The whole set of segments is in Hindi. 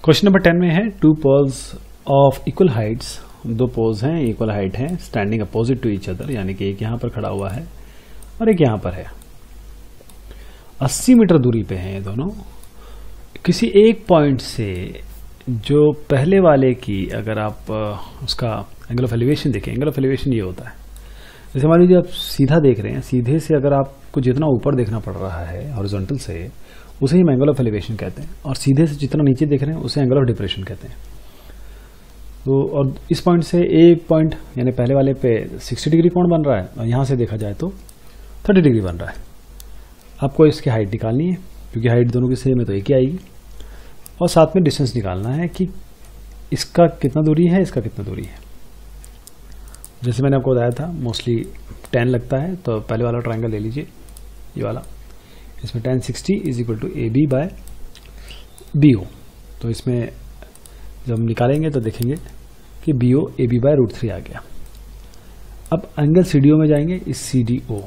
क्वेश्चन नंबर 10 में है two poles of equal heights, दो पोल्स हैं इक्वल हाइट हैं standing opposite to each other, यानी कि एक यहां पर खड़ा हुआ है और एक यहां पर है। 80 मीटर दूरी पे हैं ये दोनों। किसी एक पॉइंट से जो पहले वाले की अगर आप उसका एंगल ऑफ एलिवेशन देखें, एंगल ऑफ एलिवेशन ये होता है, जैसे मान लीजिए आप सीधा देख रहे हैं, सीधे से अगर आपको जितना ऊपर देखना पड़ रहा है हॉरिजॉन्टल से, उसे ही एंगल ऑफ एलिवेशन कहते हैं, और सीधे से जितना नीचे देख रहे हैं उसे एंगल ऑफ डिप्रेशन कहते हैं। तो और इस पॉइंट से एक पॉइंट यानी पहले वाले पे 60 डिग्री कोण बन रहा है और यहाँ से देखा जाए तो 30 डिग्री बन रहा है। आपको इसकी हाइट निकालनी है, क्योंकि हाइट दोनों की सेम है तो एक ही आएगी, और साथ में डिस्टेंस निकालना है कि इसका कितना दूरी है, इसका कितना दूरी है। जैसे मैंने आपको बताया था मोस्टली 10 लगता है, तो पहले वाला ट्रायंगल ले लीजिए, ये वाला, इसमें tan 60 is equal to AB by BO। तो इसमें जब हम निकालेंगे तो देखेंगे कि BO AB बाय √3 आ गया। अब एंगल CDO में जाएंगे, इस CDO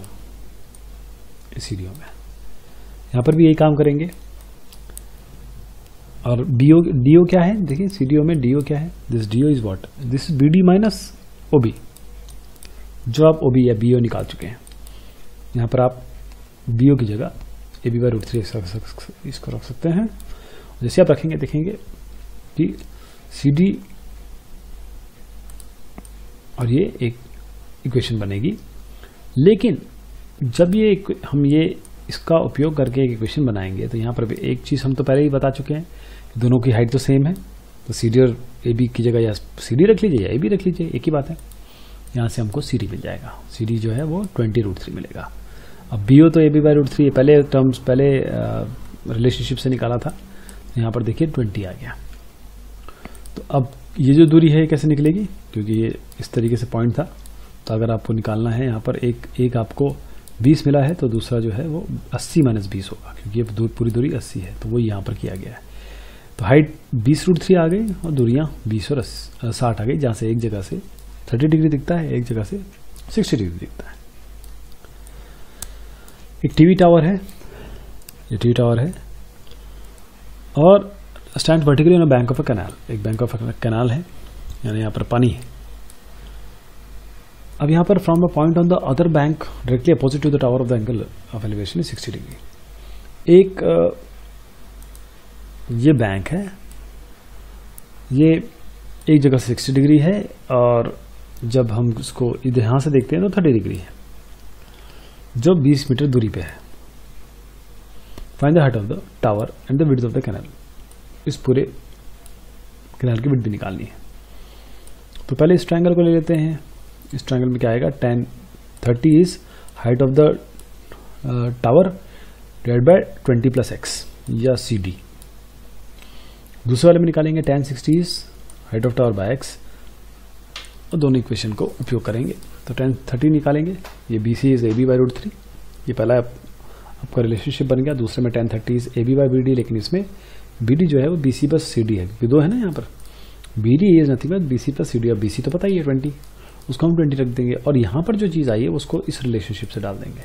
में यहाँ पर भी यही काम करेंगे। और DO क्या है, देखिए CDO में DO क्या है, this DO is what, this is BD minus OB, जो आप OB या BO निकाल चुके हैं। यहाँ पर आप BO की जगह AB बाय √3 इसको रख सकते हैं। जैसे आप रखेंगे देखेंगे कि CD और ये एक इक्वेशन बनेगी। लेकिन जब ये हम इसका उपयोग करके एक इक्वेशन बनाएंगे तो यहाँ पर भी एक चीज़ हम तो पहले ही बता चुके हैं, दोनों की हाइट तो सेम है, तो CD और AB की जगह या CD रख लीजिए या AB रख लीजिए, एक ही बात है। यहाँ से हमको CD मिल जाएगा, CD जो है वो 20√3 मिलेगा। अब BO तो AB बाय √3 पहले टर्म्स पहले रिलेशनशिप से निकाला था, यहाँ पर देखिए 20 आ गया। तो अब ये जो दूरी है कैसे निकलेगी, क्योंकि ये इस तरीके से पॉइंट था, तो अगर आपको निकालना है यहाँ पर एक आपको 20 मिला है तो दूसरा जो है वो 80 माइनस 20 होगा, क्योंकि ये पूरी दूरी 80 है, तो वो यहाँ पर किया गया है। तो हाइट 20√3 आ गई और दूरियाँ 20 और 60 आ गई, जहाँ से एक जगह से 30 डिग्री दिखता है, एक जगह से 60 डिग्री दिखता है। एक टीवी टावर है, ये टीवी टावर है, और stand vertically on bank of a canal, एक बैंक ऑफ अ कैनाल है, यानी यहाँ पर पानी है। अब यहाँ पर from a point on the other bank directly opposite to the tower of the angle of elevation is 60 degree. ये बैंक है, ये एक जगह से 60 डिग्री है, और जब हम इसको यहाँ से देखते हैं तो 30 डिग्री है, जो 20 मीटर दूरी पे है। Find the height of the tower and the width of the canal. इस पूरे कैनाल की विड्थ भी निकालनी है। तो पहले इस ट्रायंगल को ले लेते हैं। इस ट्रायंगल में क्या आएगा, tan 30 is height of the tower divide by 20 plus x या CD। दूसरे वाले में निकालेंगे tan 60 is height of tower by x, और दोनों इक्वेशन को उपयोग करेंगे। तो tan 30 निकालेंगे, ये BC इज AB बाय √3, ये पहला आपका रिलेशनशिप बन गया। दूसरे में tan 30 is AB by BD, लेकिन इसमें BD जो है वो BC प्लस CD है, क्योंकि दो है ना यहाँ पर, BD is nothing but BC plus CD, और BC तो पता ही है 20, उसको हम 20 रख देंगे, और यहाँ पर जो चीज़ आई है उसको इस रिलेशनशिप से डाल देंगे,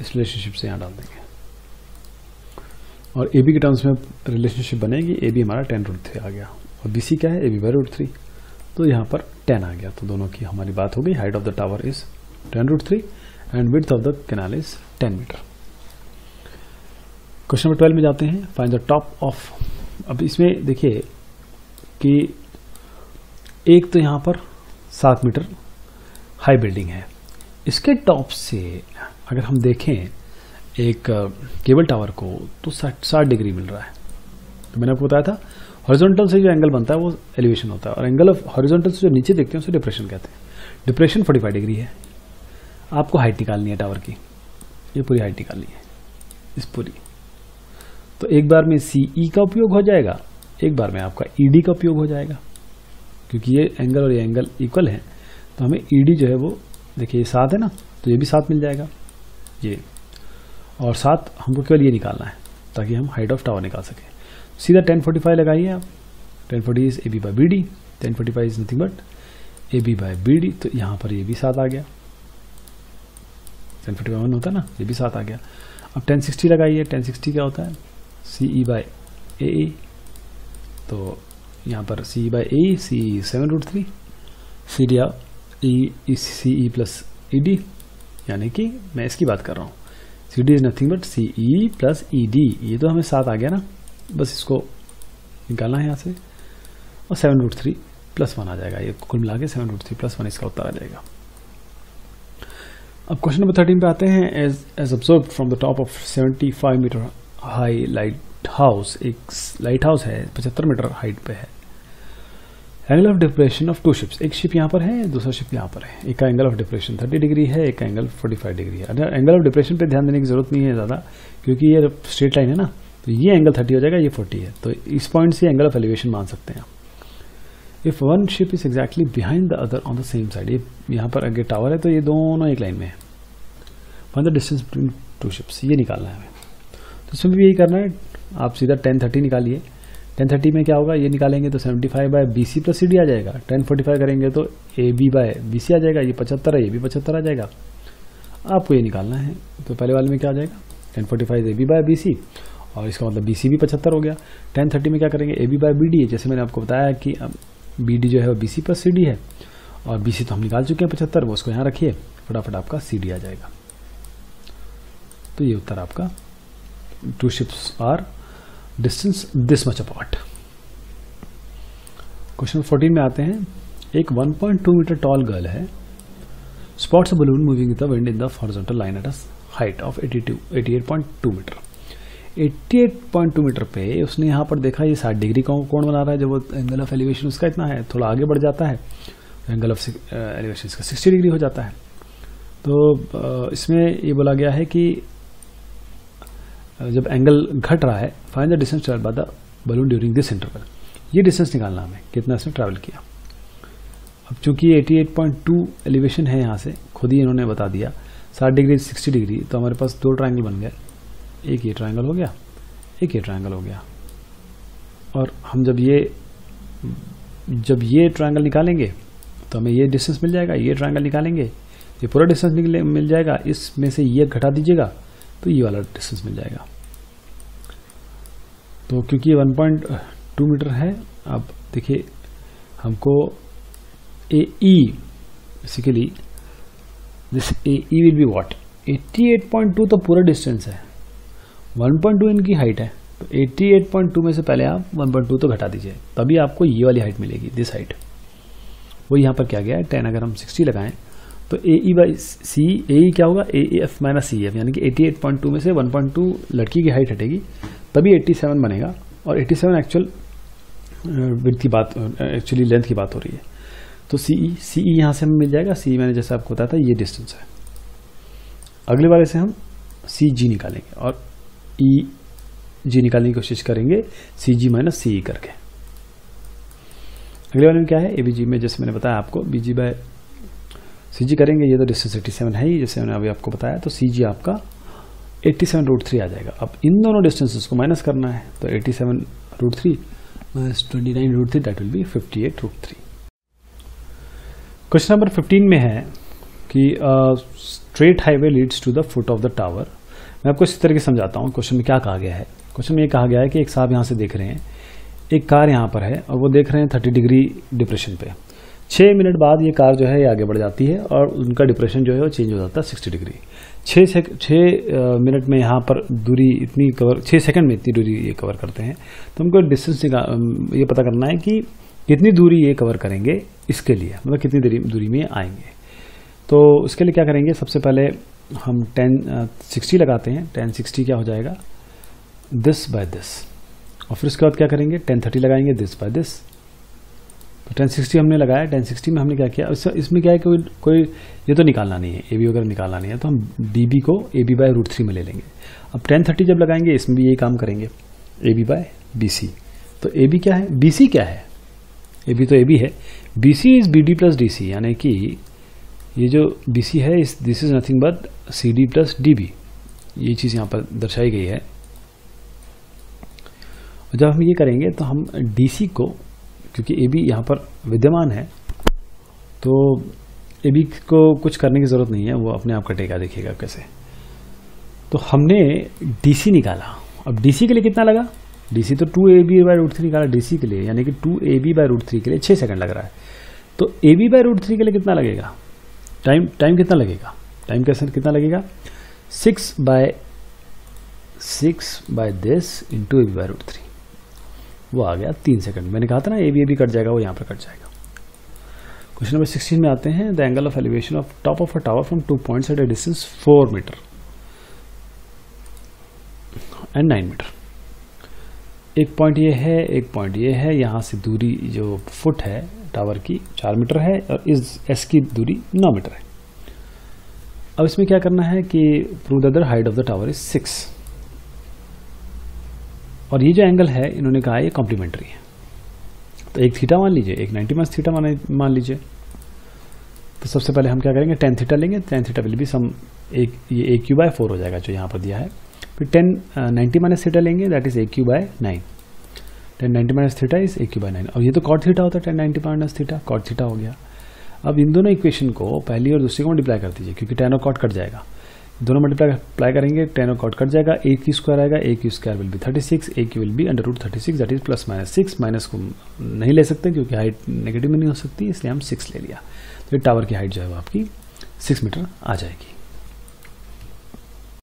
इस रिलेशनशिप से यहाँ डाल देंगे, और AB के टर्म्स में रिलेशनशिप बनेगी। AB हमारा tan√3 आ गया, और BC क्या है, AB बाय √3, तो यहाँ पर 10 आ गया। तो दोनों की हमारी बात हो गई, height of the tower is tan√3 and width of the canal is 10 metre. Question number 12 में जाते हैं, फाइंड द टॉप ऑफ। अब इसमें देखिए कि एक तो यहाँ पर 7 मीटर हाई बिल्डिंग है, इसके टॉप से अगर हम देखें एक केबल टावर को तो 60 डिग्री मिल रहा है। तो मैंने आपको बताया था हॉरिजॉन्टल से जो एंगल बनता है वो एलिवेशन होता है, और एंगल ऑफ हॉरिजॉन्टल से जो नीचे देखते हैं उसे डिप्रेशन कहते हैं। डिप्रेशन 45 डिग्री है। आपको हाइट निकालनी है टावर की, ये पूरी हाइट निकालनी है, इस पूरी। तो एक बार में CE का उपयोग हो जाएगा, एक बार में आपका ED का उपयोग हो जाएगा, क्योंकि ये एंगल और ये एंगल इक्वल है, तो हमें ED जो है वो देखिए 7 है ना, तो ये भी 7 मिल जाएगा ये, और 7 हमको केवल ये निकालना है ताकि हम हाइट ऑफ टावर निकाल सकें। सीधा tan 45 लगाइए आप, tan 40 is AB by BD, tan 45 is nothing but AB by BD, तो यहाँ पर ये भी 7 आ गया, tan 41 होता है ना, ये भी 7 आ गया। अब tan 60 लगाइए, tan 60 क्या होता है, CE बाय AA, तो यहाँ पर C by A, C 7√3, C D E C E plus E D, यानी कि मैं इसकी बात कर रहा हूँ। C D is nothing but C E plus E D, ये तो हमें 7 आ गया ना, बस इसको निकालना है यहाँ से, और 7√3 + 1 आ जाएगा। ये कुल मिला के 7√3 + 1 इसका उत्तर आ जाएगा। अब क्वेश्चन नंबर 13 पे आते हैं। As observed from the top of 75 metre high lighthouse, एक लाइट हाउस है 75 मीटर हाइट पे है। Angle of depression of 2 ships, एक शिप यहाँ पर है, दूसरा शिप यहाँ पर है। एक का एंगल ऑफ डिप्रेशन 30 डिग्री है, एक का एंगल 45 डिग्री है। अगर एंगल ऑफ डिप्रेशन पे ध्यान देने की जरूरत नहीं है ज़्यादा, क्योंकि ये स्ट्रेट लाइन है ना, तो ये एंगल 30 हो जाएगा, ये 40 है, तो इस पॉइंट से एंगल ऑफ एलिवेशन मान सकते हैं। If one ship is exactly behind the other on the same side, ये यहाँ पर आगे टावर है, तो ये दोनों एक लाइन में है। Find the distance between 2 ships, ये निकालना है हमें। तो इसमें भी यही करना है, आप सीधा 1030 निकालिए। 1030 में क्या होगा, ये निकालेंगे तो 75/BC + CD आ जाएगा। 1045 करेंगे तो AB/BC आ जाएगा, ये 75 है, ये भी 75 आ जाएगा। आपको ये निकालना है, तो पहले वाले में क्या आ जाएगा, 1045 AB/BC, और इसका मतलब BC भी 75 हो गया। 1030 में क्या करेंगे, AB/BD, जैसे मैंने आपको बताया कि BD जो है वो BC + CD है, और BC तो हम निकाल चुके हैं 75, वो उसको यहाँ रखिए, फटाफट आपका CD आ जाएगा। तो ये उत्तर आपका 2 ships are distance this much apart. Question 14 में आते हैं। एक 1.2 मीटर टॉल गर्ल है, spots a balloon moving with the wind in the horizontal line at a height of 88.2 metre. 88.2 metre पे उसने यहाँ पर देखा ये 60 डिग्री का कोण बना रहा है। जब वो एंगल ऑफ एलिवेशन उसका इतना है, थोड़ा आगे बढ़ जाता है, एंगल ऑफ एलिवेशन इसका 60 डिग्री हो जाता है। तो इसमें ये बोला गया है कि जब एंगल घट रहा है, find the distance travelled by the balloon during this interval. ये डिस्टेंस निकालना हमें, कितना इसने ट्रैवल किया। अब चूंकि 88.2 एलिवेशन है, यहाँ से खुद ही इन्होंने बता दिया 60 डिग्री 60 डिग्री, तो हमारे पास 2 ट्रायंगल बन गए। एक ये ट्रायंगल हो गया, एक ये ट्रायंगल हो गया। और हम जब ये ट्रायंगल निकालेंगे तो हमें ये डिस्टेंस मिल जाएगा। ये ट्रायंगल निकालेंगे, ये पूरा डिस्टेंस मिल जाएगा। इसमें से ये घटा दीजिएगा तो ये वाला डिस्टेंस मिल जाएगा। तो क्योंकि ये 1.2 मीटर है, अब देखिए हमको AE basically this AE will be what, 88.2 तो पूरा डिस्टेंस है, 1.2 इनकी हाइट है, तो 88.2 में से पहले आप 1.2 तो घटा दीजिए, तभी आपको ये वाली हाइट मिलेगी, दिस हाइट। वो यहाँ पर क्या गया है 10, अगर हम 60 लगाएं तो AE क्या होगा, AF - CF, यानी कि 88.2 में से 1.2 लड़की की हाइट हटेगी, तभी 87 बनेगा। और 87 एक्चुअल विड्थ की बात, एक्चुअली लेंथ की बात हो रही है। तो CE यहाँ से हमें मिल जाएगा। CE मैंने जैसा आपको बताया था, ये डिस्टेंस है। अगले वाले से हम CG निकालेंगे और EG निकालने की कोशिश करेंगे, CG - CE करके। अगले वाले में क्या है, ABG में जैसे मैंने बताया आपको BG/CG करेंगे। ये तो डिस्टेंस 87 है ही, जैसे मैंने अभी आपको बताया। तो CG आपका 87√3 आ जाएगा। अब इन दोनों डिस्टेंसेस को माइनस करना है, तो 87√3 - 29√3 that will be 58√3। Question number 15 में है कि straight highway leads to the foot of the tower. मैं आपको इस तरह से समझाता हूँ क्वेश्चन में क्या कहा गया है। क्वेश्चन में ये कहा गया है कि एक साहब यहाँ से देख रहे हैं, एक कार यहाँ पर है और वो देख रहे हैं 30 डिग्री डिप्रेशन पे। 6 मिनट बाद ये कार जो है ये आगे बढ़ जाती है और उनका डिप्रेशन जो है वो चेंज हो जाता है 60 डिग्री। 6 मिनट में यहाँ पर दूरी इतनी कवर, 6 सेकंड में इतनी दूरी ये कवर करते हैं। तो हमको डिस्टेंस ये पता करना है कि कितनी दूरी ये कवर करेंगे, इसके लिए मतलब कितनी दूरी में आएंगे। तो उसके लिए क्या करेंगे, सबसे पहले हम 1060 लगाते हैं। 1060 क्या हो जाएगा, दिस बाय दिस। और फिर उसके बाद क्या करेंगे, 1030 लगाएंगे, दिस बाय दिस। तो 1060 हमने लगाया। 1060 में हमने क्या किया, इसमें क्या है कि कोई ये तो निकालना नहीं है, AB वगैरह निकालना नहीं है, तो हम DB को AB/√3 में ले लेंगे। अब 1030 जब लगाएंगे इसमें भी यही काम करेंगे, AB/BC। तो AB क्या है, BC क्या है, AB तो AB है, BC इज BD + DC, यानी कि ये जो BC है this is nothing but CD + DB। ये चीज़ यहाँ पर दर्शाई गई है। और जब हम ये करेंगे तो हम DC को, क्योंकि AB यहाँ पर विद्यमान है, तो AB को कुछ करने की ज़रूरत नहीं है, वो अपने आप कटेगा, देखिएगा कैसे। तो हमने DC निकाला। अब DC के लिए कितना लगा, DC तो 2AB/√3 निकाला DC के लिए, यानी कि 2AB/√3 के लिए 6 सेकंड लग रहा है। तो AB/√3 के लिए कितना लगेगा, टाइम कितना लगेगा, टाइम कैसे कितना लगेगा, 6 बाय दिस इंटू AB/√3, वो आ गया 3 सेकंड। मैंने कहा था ना AB कट जाएगा, वो यहाँ पर कट जाएगा। क्वेश्चन नंबर 16 में आते हैं। The angle of elevation of top of a tower from 2 points at a distance 4 metre and 9 metre. एक पॉइंट ये है, एक पॉइंट ये है, यहाँ से दूरी जो फुट है टावर की 4 मीटर है और इस एस की दूरी 9 मीटर है। अब इसमें क्या करना है कि prove that the height of the tower is 6, और ये जो एंगल है इन्होंने कहा ये कॉम्प्लीमेंट्री है। तो एक थीटा मान लीजिए, एक 90 माइनस थीटा मान लीजिए। तो सबसे पहले हम क्या करेंगे, tan थीटा लेंगे। tan theta will be sum ये AQ/4 हो जाएगा जो यहाँ पर दिया है। फिर 90 माइनस थीटा लेंगे, that is AQ/9। tan 90 minus theta is AQ/9। और ये तो cot थीटा होता है, tan 90 minus theta cot theta हो गया। अब इन दोनों इक्वेशन को पहली और दूसरी को मल्टीप्लाई कर दीजिए, क्योंकि tan और cot कट जाएगा। दोनों मल्टीप्लाई करेंगे, tan और cot कट जाएगा, AQ² आएगा, AQ² will be 36, AQ will be √36, that is +/6। Minus को नहीं ले सकते क्योंकि हाइट नेगेटिव में नहीं हो सकती, इसलिए हम 6 ले लिया। तो टावर की हाइट जो है वो आपकी 6 मीटर आ जाएगी।